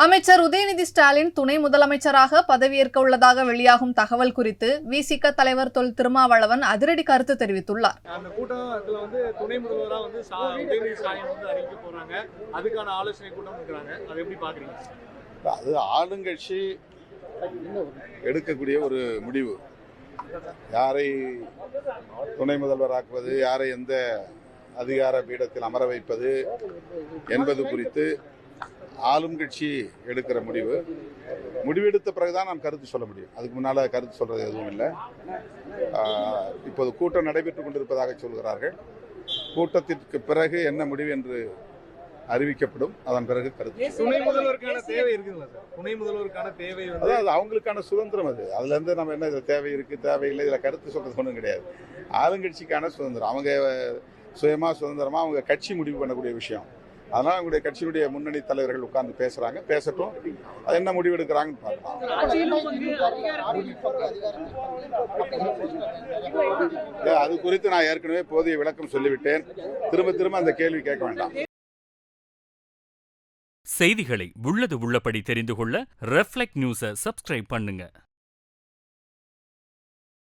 அமைச்சர் உதயநிதி ஸ்டாலின் துணை முதலமைச்சராக பதவியேற்க உள்ளதாக வெளியாகும் தகவல் குறித்து விசிக தலைவர் தொல் திருமாவளவன் அதிரடி கருத்து தெரிவித்துள்ளார். அந்த கூட்டத்துல துணை முதல்வரா உதயநிதி ஸ்டாலின் அறிவிக்க போறாங்க. அதுக்கான ஆலோசனை கூட்டம் இருக்கிறாங்க. அதை எப்படி பாக்குறீங்க? அது ஆளுங்கட்சி எடுக்கக்கூடிய ஒரு முடிவு. யாரை துணை முதல்வராக்குவது, யாரை எந்த அதிகார பீடத்தில் அமர வைப்பது என்பது குறித்து ஆளும் கட்சி எடுக்கிற முடிவெடுத்த பிறகுதான் நாம் கருத்து சொல்ல முடியும். அதுக்கு முன்னால கருத்து சொல்றது எதுவும் இல்லை. இப்போது கூட்டம் நடைபெற்றுக் கொண்டிருப்பதாக சொல்கிறார்கள். கூட்டத்திற்கு பிறகு என்ன முடிவு என்று அறிவிக்கப்படும். அதன் பிறகு கருத்து. துணை முதல்வருக்கான தேவை இருக்குங்களா சார்? துணை முதல்வருக்கான தேவை அதாவது அவங்களுக்கான சுதந்திரம். அதுல இருந்து நம்ம என்ன இதுல தேவை இருக்கு தேவையில்லை இதுல கருத்து சொல்றது ஒன்றும் கிடையாது. ஆளுங்கட்சிக்கான சுதந்திரம். அவங்க சுயமா சுதந்திரமா அவங்க கட்சி முடிவு பண்ணக்கூடிய விஷயம். அதனால அவங்களுடைய கட்சியினுடைய முன்னணி தலைவர்கள் உட்கார்ந்து பேசுறாங்க. பேசட்டும். அது என்ன முடிவு எடுக்கிறாங்கன்னு பார்க்கலாம். அது குறித்து நான் ஏற்கனவே போதிய விளக்கம் சொல்லிவிட்டேன். திரும்ப அந்த கேள்வி கேட்க வேண்டாம். செய்திகளை உள்ளது உள்ளபடி தெரிந்து கொள்ள ரெஃப்ளெக்ட் நியூஸை சப்ஸ்கிரைப் பண்ணுங்க.